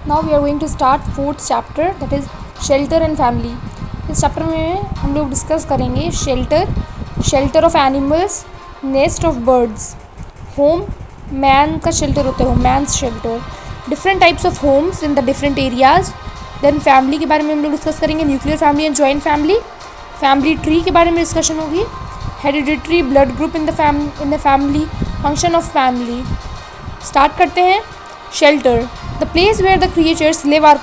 Now we are going to start fourth chapter, that is shelter and family. इस chapter में हम लोग discuss करेंगे shelter of animals, nest of birds, home man का shelter होता है, man's shelter, different types of homes in the different areas. Then family के बारे में हम लोग डिस्कस करेंगे, nuclear family and joint family. Family tree के बारे में डिस्कशन होगी, hereditary blood group in the family, function of family. Start करते हैं. Shelter, the place where the creatures live are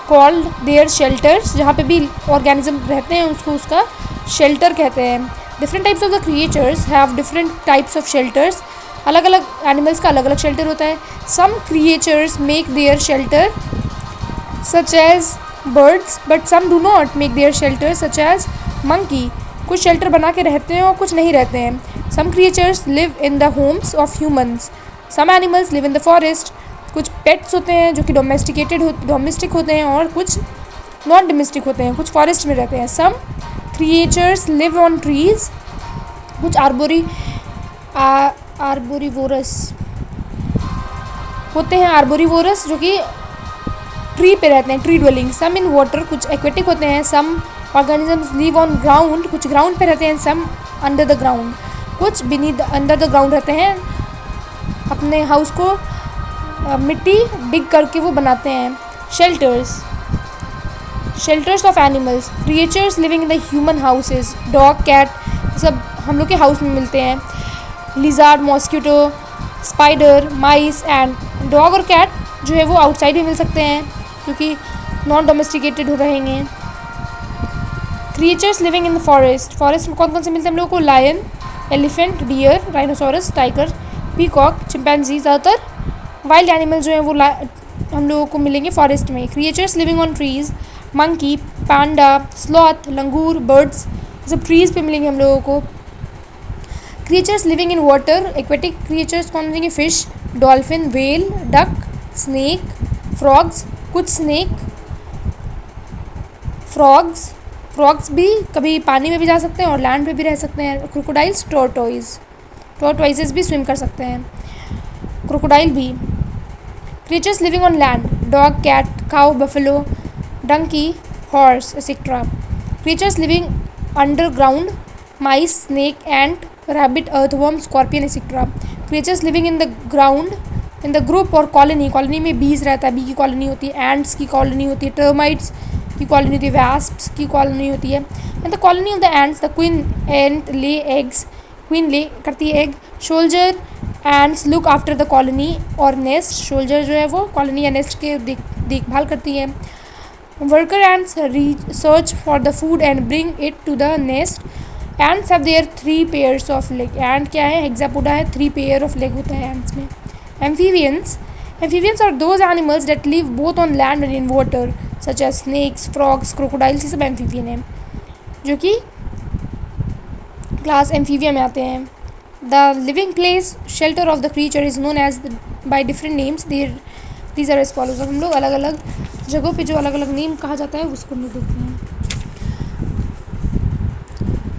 called their shelters. जहाँ पे भी ऑर्गेनिज्म रहते हैं उसको उसका शेल्टर कहते हैं. Different types of the creatures have different types of shelters. अलग अलग एनिमल्स का अलग अलग शेल्टर होता है. Some creatures make their shelter such as birds but some do not make their shelter such as monkey. कुछ शेल्टर बना के रहते हैं और कुछ नहीं रहते हैं. Some creatures live in the homes of humans. Some animals live in the forest. कुछ पेट्स होते हैं जो कि डोमेस्टिक होते हैं और कुछ नॉन डोमेस्टिक होते हैं, कुछ फॉरेस्ट में रहते हैं. Some creatures live on trees. कुछ आर्बोरिवोरस होते हैं, आर्बोरिवोरस जो कि ट्री पे रहते हैं, tree dwelling. Some in water, कुछ एक्वेटिक होते हैं. Some organisms live on ground, कुछ ग्राउंड पे रहते हैं. सम अंडर द ग्राउंड, कुछ बीनीथ अंडर द ग्राउंड रहते हैं. अपने हाउस को मिट्टी डिग करके वो बनाते हैं. Shelters of animals, creatures living in the human houses. Dog, cat सब हम लोग के हाउस में मिलते हैं. Lizard, mosquito, spider, mice and dog और कैट जो है वो आउटसाइड भी मिल सकते हैं क्योंकि नॉन डोमेस्टिकेटेड हो रहेंगे. Creatures living in the forest में कौन कौन से मिलते हैं हम लोग को? Lion, elephant, deer, rhinoceros, tiger, peacock, chimpanzee. ज़्यादातर वाइल्ड एनिमल जो हैं वो हम लोगों को मिलेंगे फॉरेस्ट में. Creatures living on trees, monkey, panda, sloth, langur, birds, सब ट्रीज़ पे मिलेंगे हम लोगों को. Creatures living in water, aquatic creatures कौन मिलेंगे? Fish, dolphin, whale, duck, snake, frogs. कुछ स्नेक, फ्रॉग्स भी कभी पानी में भी जा सकते हैं और लैंड पे भी रह सकते हैं. क्रोकोडाइल्स, टॉर्टोइजेस भी स्विम कर सकते हैं, क्रोकोडाइल भी. Creatures living on land, dog, cat, cow, buffalo, donkey, horse etcetera. Creatures living underground, mice, snake, ant, rabbit, earthworm, scorpion etcetera. Creatures living in the ground, in the group और colony में bees रहता है, B की colony होती है, ants की colony होती है, टर्माइट्स की कॉलोनी होती है, वैस्प्स की कॉलोनी होती है. In the colony of the ants the queen ant lay eggs, queen ले करती है egg. Soldier ends look after the colony और नेस्ट. सोल्जर जो है वो कॉलोनी या नेस्ट के देखभाल करती है. Worker ants search for the food and bring it to the nest. Ants have their 3 pairs of leg. And क्या है? हेक्सापोडा है, 3 पेयर ऑफ लेग होता है एंड्स में. Amphibians are those animals that live both on land and in water such as snakes, frogs, crocodiles. ये सब amphibian हैं जो कि क्लास एम्फीबिया में आते हैं. The living place shelter of the creature is known as by different names. These are as follows. हम लोग अलग अलग जगहों पे जो अलग अलग नेम कहा जाता है उसको हम लोग देखते हैं.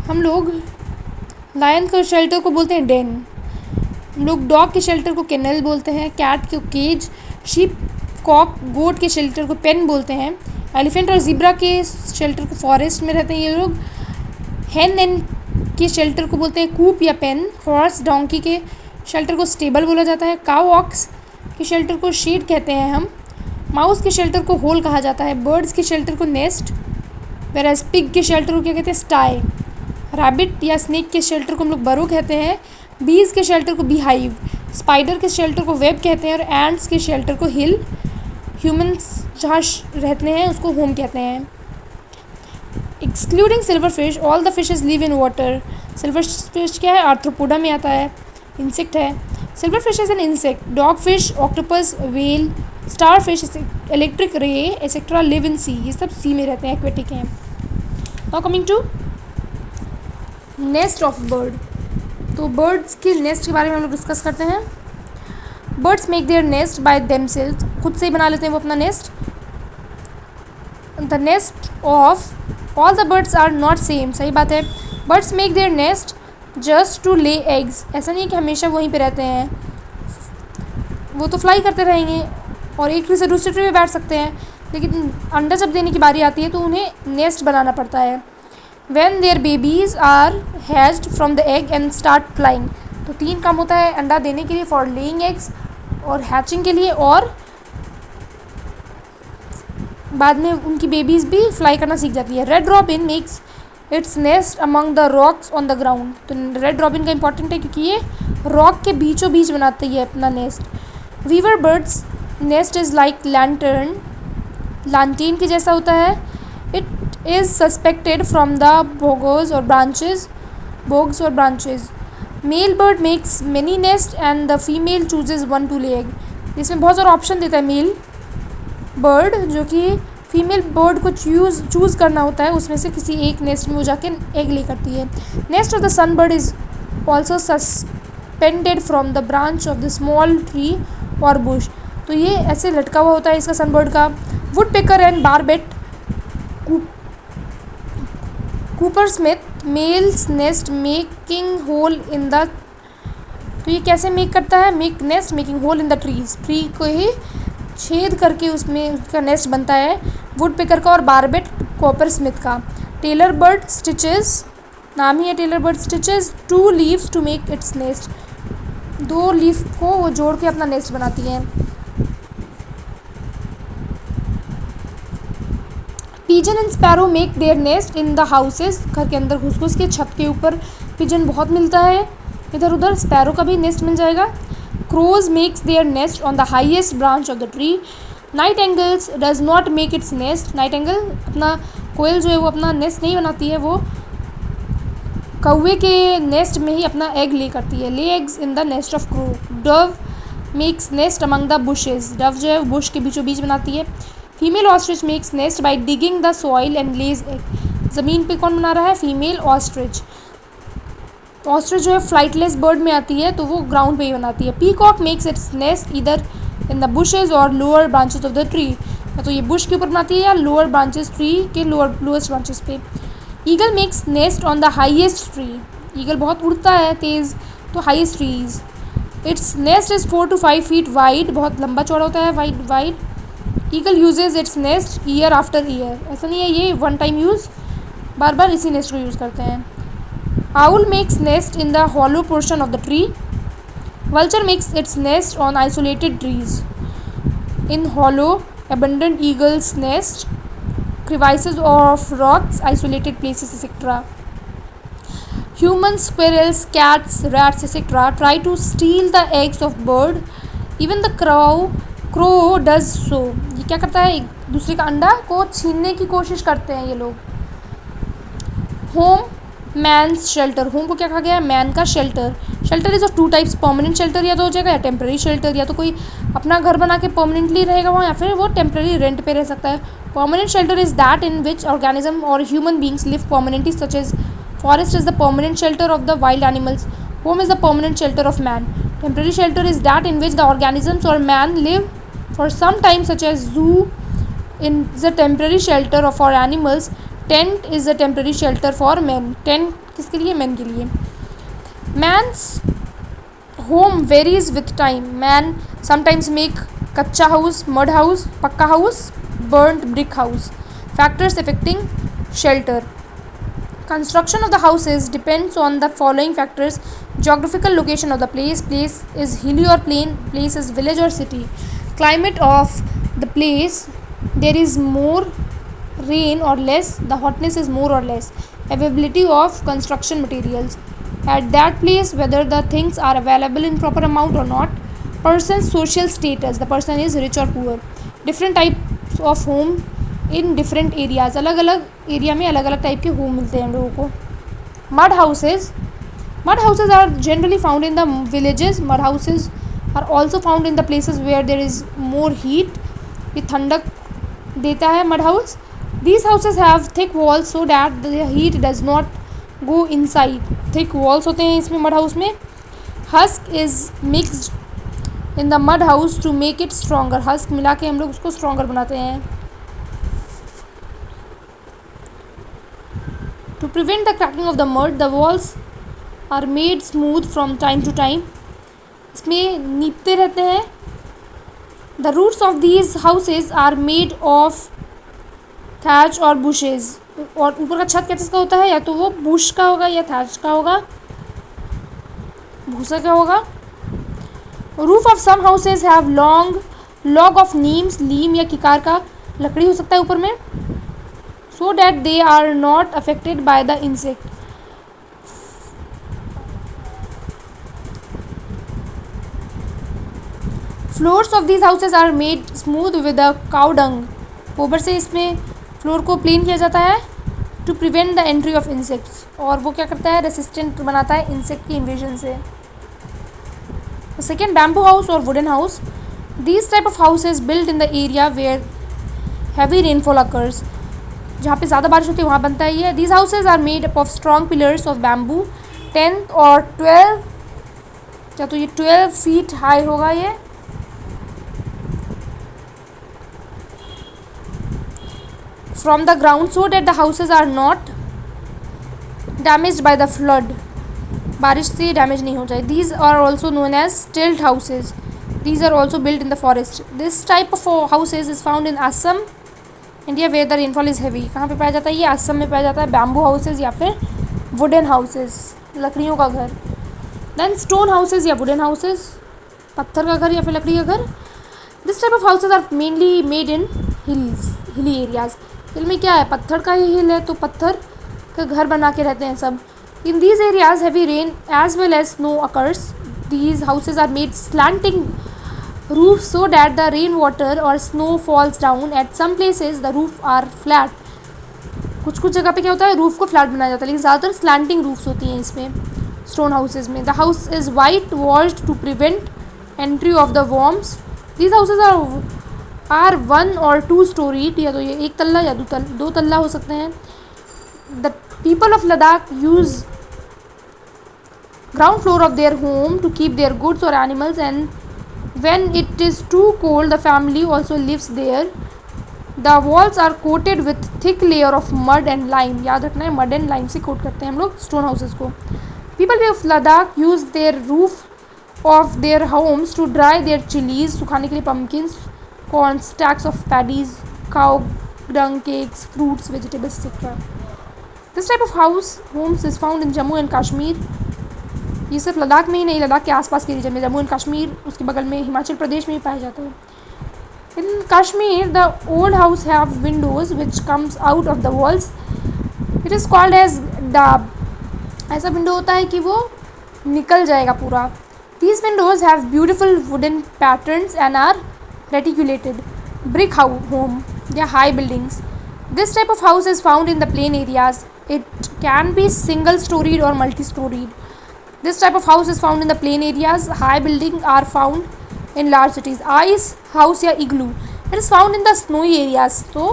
हम लोग लायन के शेल्टर को बोलते हैं डेन. हम लोग डॉग के शेल्टर को केनल बोलते हैं. कैट को केज, शीप, कॉक, गोट के शेल्टर को पेन बोलते हैं. एलिफेंट और ज़ीब्रा के शेल्टर को फॉरेस्ट में रहते हैं ये लोग. हेन एंड के शेल्टर को बोलते हैं कूप या पेन. हॉर्स, डोंकी के शेल्टर को स्टेबल बोला जाता है. काउ, ऑक्स के शेल्टर को शेड कहते हैं हम. माउस के शेल्टर को होल कहा जाता है. बर्ड्स के शेल्टर को नेस्ट. वेराज पिग के शेल्टर को क्या कहते हैं? स्टाई. रैबिट या स्नेक के शेल्टर को हम लोग बरो कहते हैं. बीज के शेल्टर को बीहाइव. स्पाइडर के शेल्टर को वेब कहते हैं और एंट्स के शेल्टर को हिल. ह्यूमन्स जहाँ रहते हैं उसको होम कहते हैं. Excluding silver fish, all the fishes live in water. Silver fish क्या है? आर्थ्रोपोडा में आता है, इंसेक्ट है. Silver fish is an insect. Dog fish, octopus, whale, star fish, electric ray etcetera live in sea. ये सब सी में रहते हैं, एक्वेटिक हैं. Now coming to nest of bird. तो बर्ड्स के नेस्ट के बारे में हम लोग डिस्कस करते हैं. Birds make their nest bye themselves. खुद से ही बना लेते हैं वो अपना nest. The nest of all the birds are not same. सही बात है. Birds make their nest just to lay eggs. ऐसा नहीं है कि हमेशा वहीं पे रहते हैं, वो तो फ्लाई करते रहेंगे. और एक ट्री से दूसरे ट्री पे बैठ सकते हैं, लेकिन अंडा जब देने की बारी आती है तो उन्हें नेस्ट बनाना पड़ता है। When their babies are hatched from the egg and start flying, तो 3 काम होता है अंडा देने के लिए, फॉर लेइंग एग्स और हैचिंग के लिए, और बाद में उनकी बेबीज़ भी फ्लाई करना सीख जाती है। Red robin makes its nest among the rocks on the ground, तो रेड रॉबिन का इंपॉर्टेंट है क्योंकि ये रॉक के बीचों बीच बनाती है अपना nest. Weaver birds nest is like lantern, lantern के जैसा होता है। It is suspected from the boughs और ब्रांचेज, बोग्स और branches. Male bird makes many nest and the female chooses one to lay egg. इसमें बहुत सारा ऑप्शन देता है मेल बर्ड, जो कि फीमेल बर्ड को चूज़ करना होता है, उसमें से किसी एक नेस्ट में वो जाके एग ले करती है। Nest of the sun bird is also suspended from the branch of the small tree और बुश, तो ये ऐसे लटका हुआ होता है इसका सनबर्ड का। Woodpecker and barbet coppersmith males nest making hole in the, तो ये कैसे मेक करता है, make nest making hole in the trees, tree को ही छेद करके उसमें उसका नेस्ट बनता है, वुड पेकर का और बारबेट कॉपर स्मिथ का। टेलर बर्ड स्टिचेस, नाम ही है tailor bird stitches 2 leaves to make its nest, 2 leaf को वो जोड़ के अपना नेस्ट बनाती है। Pigeon and sparrow make their nest in the houses, घर के अंदर घुस घुस के, छत के ऊपर पिजन बहुत मिलता है इधर उधर, स्पैरो का भी नेस्ट मिल जाएगा। Crows makes their nest on the highest branch of the tree. Nightingales does not make its nest, nightingale अपना कोयल जो है वो अपना नेस्ट नहीं बनाती है, वो कौवे के नेस्ट में ही अपना एग ले करती है, lay eggs in the nest of crow. Dove makes nest among the bushes, dove जो है बुश के बीचों बीच बनाती है। Female ostrich makes nest by digging the soil and lays egg, ज़मीन पे कौन बना रहा है, फीमेल ऑस्ट्रिच। ऑस्ट्रिच जो है फ्लाइटलेस बर्ड में आती है, तो वो ग्राउंड पे ही बनाती है। पीकॉक मेक्स इट्स नेस्ट इधर इन द बुशेज और lower branches of the tree, तो ये बुश के ऊपर बनाती है या लोअर ब्रांचेस, ट्री के लोएस्ट ब्रांचेस पे। Eagle makes nest on the highest tree, eagle बहुत उड़ता है तेज़, तो highest trees. Its nest is 4 to 5 feet wide, बहुत लंबा चौड़ा होता है, wide. Eagle usage its nest year after year, ऐसा नहीं है ये वन टाइम यूज़, बार बार इसी नेस्ट को यूज़ करते हैं। Owl makes nest in the hollow portion of the tree. Vulture makes its nest on isolated trees. In hollow, abundant eagle's nest, crevices of rocks, isolated places, etc. Humans, squirrels, cats, rats, etc. try to steal the eggs of bird. Even the crow does so. ये क्या करता है, एक दूसरे का अंडा को छीनने की कोशिश करते हैं ये लोग। Home मैन्स शेल्टर, होम को क्या कहा गया है, मैन का shelter. Shelter is of 2 types, permanent shelter या तो हो जाएगा या टेम्प्रेरी शेल्टर, या तो कोई अपना घर बना के परमानेंटली रहेगा वहाँ, या फिर वो टेम्प्रेरी रेंट पे रह सकता है। Permanent shelter is that in which organism और human beings live permanently, such as forest is the permanent shelter of the wild animals, home is the permanent shelter of man. Temporary shelter is that in which the organisms और man live for some time, such as zoo in the temporary shelter of for animals. Tent is a temporary shelter for man, tent किसके लिए, man के लिए। Man's home varies with time, man sometimes make kutcha house, mud house, pucca house, burnt brick house. Factors affecting shelter, construction of the houses depends on the following factors. geographical location of the place, place is hilly or plain, place is village or city. Climate of the place, there is more rain or less, the hotness is more or less. Availability of construction materials at that place, whether the things are available in proper amount or not. Person's social status, the person is rich or poor. Different types of home in different areas, अलग अलग area में अलग अलग type के home मिलते हैं हम लोगों को। mud houses are generally found in the villages. Mud houses are also found in the places where there is more heat, ये ठंडक देता है mud house. These houses have thick walls so that the heat does not go inside. Thick walls होते हैं इसमें mud house में. Husk is mixed in the mud house to make it stronger. Husk मिला के हम लोग उसको stronger बनाते हैं. To prevent the cracking of the mud, the walls are made smooth from time to time. इसमें नीपते रहते हैं the roofs of these houses are made of thatch और बुशेज। और ऊपर का छत किसका होता है, या तो वो बुश का होगा या थैच का होगा, भूसा का होगा। Roof of some houses have long log of neems, लीम या किकार का लकड़ी हो सकता है ऊपर में, so that they are not affected by the insect. Floors of these houses are made smooth with a cow dung. गोबर से इसमें फ्लोर को प्लेन किया जाता है to prevent the entry of insects, और वो क्या करता है, रेसिस्टेंट बनाता है इंसेक्ट की इन्वेजन से। सेकेंड, बैम्बू हाउस और wooden house. These type of houses build in the area where heavy rainfall occurs. जहाँ पे ज़्यादा बारिश होती है वहाँ बनता है ये। These houses are made up of strong pillars of bamboo 10 और 12, या तो ये 12 फीट हाई होगा ये। From the ground, so that the houses are not damaged by the flood. बारिश से डैमेज नहीं हो जाए। These are also known as stilt houses. These are also build in the forest. This type of houses is found in Assam, India, where the rainfall is heavy. कहाँ पे पाया जाता है ये, असम में पाया जाता है। बैम्बू हाउसेज या फिर वुडन हाउसेज, लकड़ियों का घर। देन स्टोन हाउसेज या वुडन हाउसेज, पत्थर का घर या फिर लकड़ी का घर। This type of houses are mainly made in hilly areas. हिल में क्या है, पत्थर का ही हिल है, तो पत्थर का घर बना के रहते हैं सब। In these areas heavy rain as well as snow occurs. These houses are made slanting roof so that the rain water or snow falls down. At some places the roof are flat. कुछ कुछ जगह पे क्या होता है, roof को flat बनाया जाता है, लेकिन ज़्यादातर स्लैंटिंग रूफ्स होती हैं इसमें स्टोन हाउसेज में। The house is white walled to prevent entry of the worms. These houses are 1 और 2 स्टोरीड, या तो ये एक तल्ला या दो तल्ला हो सकते हैं। The people of Ladakh use ground floor of their home to keep their goods और animals, and when it is too cold the family also lives there. The walls are coated with thick layer of mud and lime. याद रखना है, mud and lime से coat करते हैं हम लोग stone houses को। People of Ladakh use their roof of their homes to dry their chilies, सुखाने के लिए pumpkins, corn, stacks of paddies, cow dung cakes, fruits, vegetables, etc. This type of homes is found in Jammu and Kashmir. ये सिर्फ लद्दाख में ही नहीं, लद्दाख के आसपास के रीजन में, जम्मू एंड कश्मीर, उसके बगल में हिमाचल प्रदेश में भी पाया जाता है। In Kashmir the old house have windows which comes out of the walls. It is called as डाब। ऐसा विंडो होता है कि वो निकल जाएगा पूरा। These windows have beautiful wooden patterns and are reticulated. Brick home या high buildings. This type of house is found in the plain areas. It can be single storeyed और multi storeyed. This type of house is found in the plain areas. High buildings are found in large cities. Ice house या igloo, it is found in the snowy areas. तो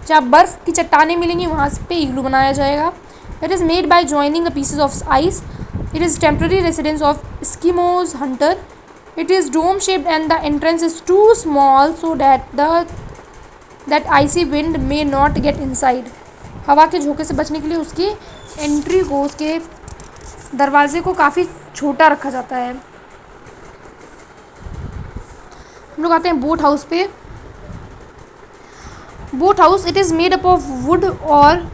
जहाँ बर्फ़ की चट्टानें मिलेंगी वहाँ पे igloo बनाया जाएगा. It is made by joining the pieces of ice. It is temporary residence of Eskimos hunter. It is dome shaped and the entrance is too small so that icy wind may not get inside. हवा के झोंके से बचने के लिए उसकी entry को, उसके दरवाजे को काफ़ी छोटा रखा जाता है। हम लोग आते हैं बोट हाउस पे। Boat house, it is made up of wood और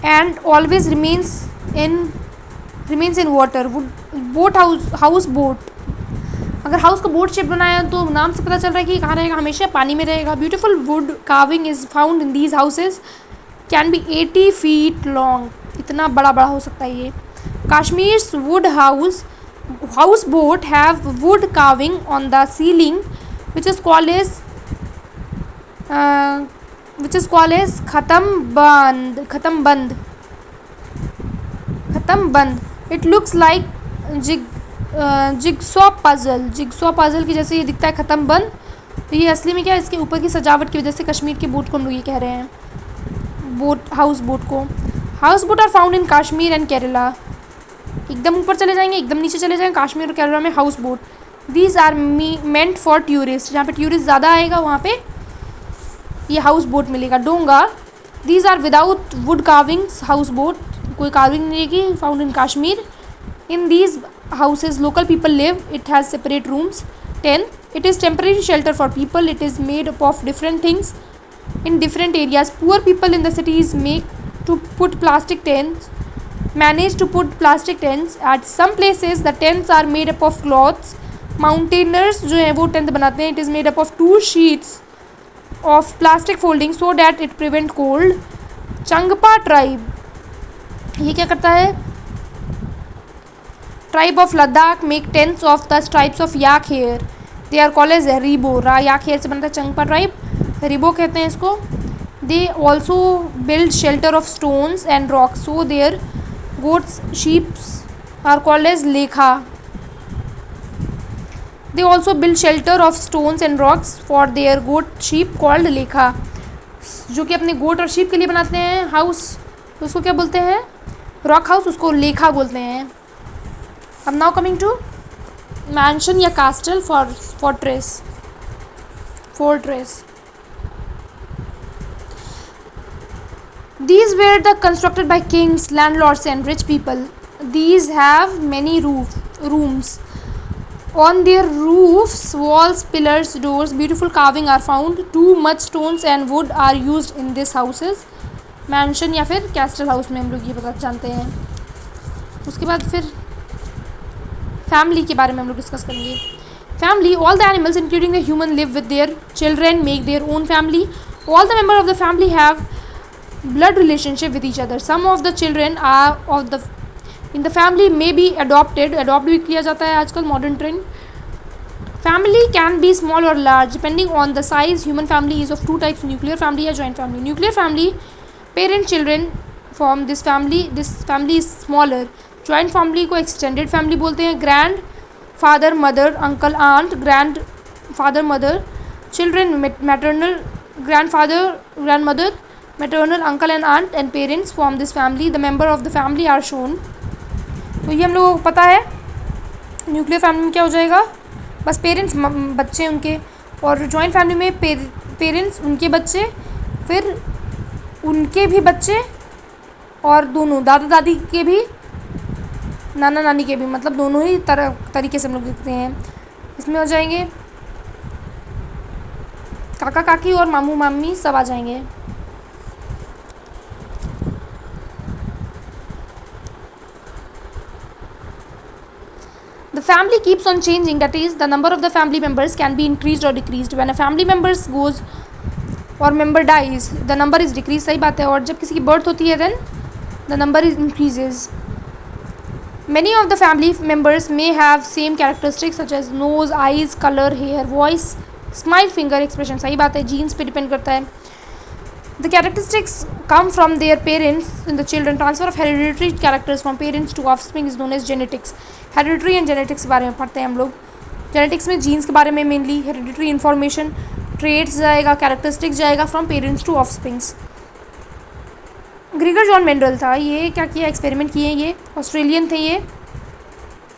and always remains in water. Boat house boat, अगर हाउस को बोट शेप बनाया तो नाम से पता चल रहा है कि कहाँ रहेगा, हमेशा पानी में रहेगा। Beautiful wood carving is found in these houses, can be 80 feet long. इतना बड़ा बड़ा हो सकता है ये। Kashmir's wood houseboat have wood carving on the ceiling, which is called as khatamband. It looks like jigsaw puzzle की जैसे ये दिखता है खतमबंद। तो ये असली में क्या है, इसके ऊपर की सजावट की वजह से कश्मीर के बोट को हम लोग ये कह रहे हैं, हाउस बोट को। Houseboat are found in Kashmir and Kerala. एकदम ऊपर चले जाएंगे, एकदम नीचे चले जाएंगे, कश्मीर और केरला में houseboat. These are meant for tourist, जहाँ पे टूरिस्ट ज़्यादा आएगा वहाँ पे ये हाउस बोट मिलेगा। Donga, these are without wood carvings houseboat, कोई कार्विंग नहीं रहेगी। Found in Kashmir. In these houses local people live, it has separate rooms. Tenth, it is temporary shelter for people. It is made up of different things in different areas. Poor people in the cities manage to put plastic tents. At some places the tents are made up of cloths. Mountaineers जो है वो tent बनाते हैं. It is made up of 2 sheets of plastic folding so that it prevent cold. Changpa tribe, ये क्या करता है? Tribe of Ladakh make tents of the stripes of yak hair. They are called as ribo. yak hair से बनता है Changpa tribe, ribo कहते हैं इसको. They also build shelter of stones and rocks, so their goats, sheep are called as lekha. They also build shelter of stones and rocks for their goat, sheep called lekha. जो कि अपने गोट और sheep के लिए बनाते हैं house, उसको क्या बोलते हैं? रॉक हाउस, उसको लेखा बोलते हैं. अब नाउ कमिंग टू मैंशन या कास्टल fortress. These were the constructed by kings, landlords and rich people. These have many rooms. On their roofs, walls, pillars, doors, beautiful carving are found. Too much stones and wood are used in these houses. Mention या फिर castle house में हम लोग ये पता जानते हैं. उसके बाद फिर फैमिली के बारे में हम लोग डिस्कस करेंगे. Family, all the animals including the human live with their children, make their own family. All the member of the family have blood relationship with each other. Some of the children in the family may be adopted. Adopt भी किया जाता है आजकल, modern trend. Family can be small or large depending on the size. Human family is of 2 types: nuclear family या joint family. Nuclear family, parent children form this family. This family is smaller. Joint family को extended family बोलते हैं. Grandfather, mother, uncle, aunt, grandfather, mother, children, maternal, grandfather, grandmother, maternal, uncle and aunt and parents form this family. The member of the family are shown. तो ये हम लोगों को पता है. न्यूक्लियर फैमिली में क्या हो जाएगा? बस पेरेंट्स, बच्चे उनके. और जॉइंट फैमिली में पेरेंट्स, उनके बच्चे, फिर उनके भी बच्चे, और दोनों दादा दादी के भी, नाना नानी के भी, मतलब दोनों ही तरीके से हम लोग देखते हैं. इसमें हो जाएंगे काका काकी और मामू मामी, सब आ जाएंगे. The family keeps on changing, that is, the number of the family members can be increased or decreased. When a family member goes or member dies, the number is decreased. सही बात है. और जब किसी की बर्थ होती है, then the number is increases. Many of the family members may have same characteristics such as nose, eyes, color, hair, voice, smile, finger expression. सही बात है. जीन्स पे डिपेंड करता है. The characteristics come from their parents in the children. Transfer of hereditary characters from parents to offspring is known as genetics. Hereditary and genetics के बारे में पढ़ते हैं हम लोग. Genetics में जीन्स के बारे में मेनली, hereditary information, traits जाएगा, characteristics जाएगा from parents to offsprings. ग्रीगर John Mendel था, ये क्या किया? एक्सपेरिमेंट किए. ये ऑस्ट्रेलियन थे. ये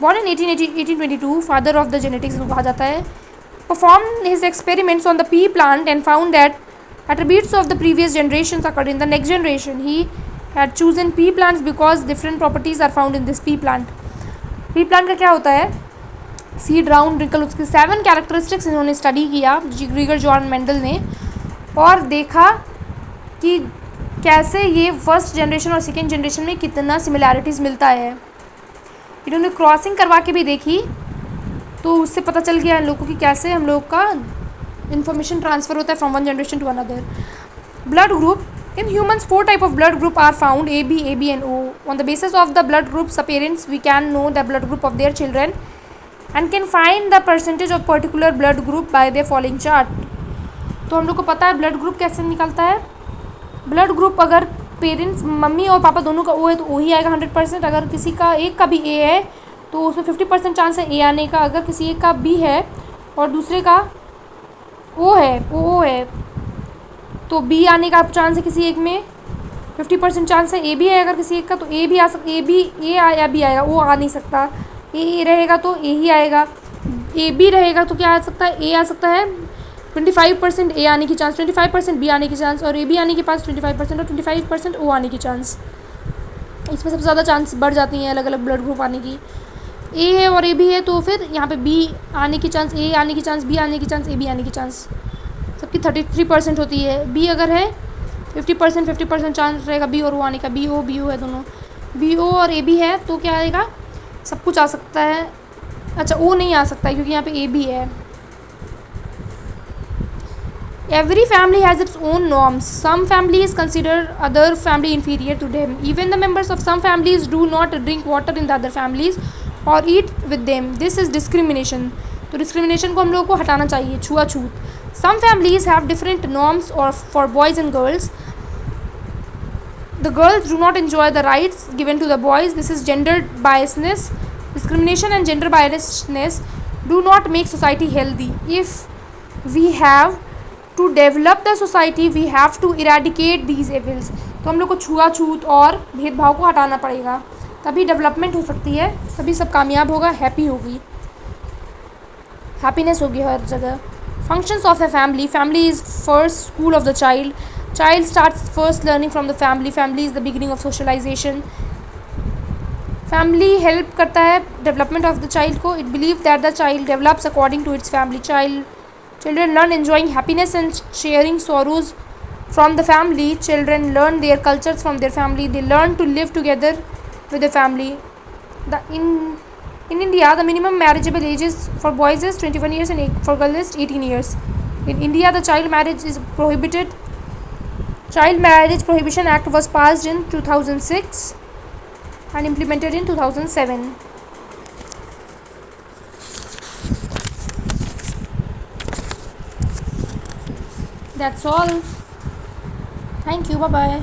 born in 1822, father of the genetics कहा जाता है. Performed his experiments on the pea plant and found that attributes of the previous generations occurred in the next generation. He had chosen pea plants because different properties are found in this pea plant. pea plant का क्या होता है? Seed, round, रिकल, उसके 7 characteristics इन्होंने study किया, ग्रीगर John Mendel ने, और देखा कि कैसे ये फर्स्ट जनरेशन और सेकेंड जनरेशन में कितना सिमिलैरिटीज़ मिलता है. इन्होंने क्रॉसिंग करवा के भी देखी, तो उससे पता चल गया इन लोगों की कैसे हम लोग का information transfer होता है from one generation to another. Blood group. In humans, 4 type of blood group are found: AB, AB and O. On the basis of the blood groups of parents, we can know the blood group of their children and can find the percentage of particular blood group by their following chart. तो हम लोग को पता है blood group कैसे निकलता है. Blood group अगर पेरेंट्स, मम्मी और पापा दोनों का O है तो O ही आएगा 100%. अगर किसी का एक का भी A है तो उसमें 50% चांस है A आने का. अगर किसी एक का B है और दूसरे का O है तो B आने का चांस है. किसी एक में 50% चांस है. A भी है अगर किसी एक का तो A भी आ सकता, A या B आएगा. O आ नहीं सकता. A रहेगा तो A ही आएगा. A B रहेगा तो क्या आ सकता है? A आ सकता है. 25% A आने की चांस, 25% B आने की चांस, और A B आने के पास 25% और 25% O आने की चांस. इसमें सबसे ज़्यादा चांस बढ़ जाती हैं अलग अलग ब्लड ग्रुप आने की. ए है और ए भी है, तो फिर यहाँ पे बी आने की चांस, ए आने की चांस, बी आने की चांस, ए बी आने की चांस सबकी 33% होती है। बी अगर है 50% चांस रहेगा बी और ओ आने का। बी ओ है दोनों, बी ओ और ए बी है तो क्या आएगा, सब कुछ आ सकता है। अच्छा ओ नहीं आ सकता है क्योंकि यहाँ पे ए बी है। Every family has its own norms. Some families consider other family inferior to them. Even the members of some families do not drink water in the other families or eat with them. This is discrimination. तो discrimination को हम लोगों को हटाना चाहिए, छुआछूत. Some families have different norms or for boys and girls. The girls do not enjoy the rights given to the boys. This is gender biasness. Discrimination and gender biasness do not make society healthy. If we have to develop the society, we have to eradicate these evils. तो हम लोग को छुआछूत और भेदभाव को हटाना पड़ेगा, तभी डेवलपमेंट हो सकती है, तभी सब कामयाब होगा, हैप्पी होगी, हैप्पीनेस होगी हर जगह. Functions of a family. Family is first school of the child. Child starts first learning from the family. Family is the beginning of socialization. Family help करता है डेवलपमेंट ऑफ द चाइल्ड को. It believe that the child develops according to its family. Children learn enjoying happiness and sharing sorrows from the family. Children learn their cultures from their family. They learn to live together with their family. In India, the minimum marriageable age is for boys is 21 years and for girls is 18 years. In India, the child marriage is prohibited. Child Marriage Prohibition Act was passed in 2006 and implemented in 2007. That's all. Thank you. Bye bye.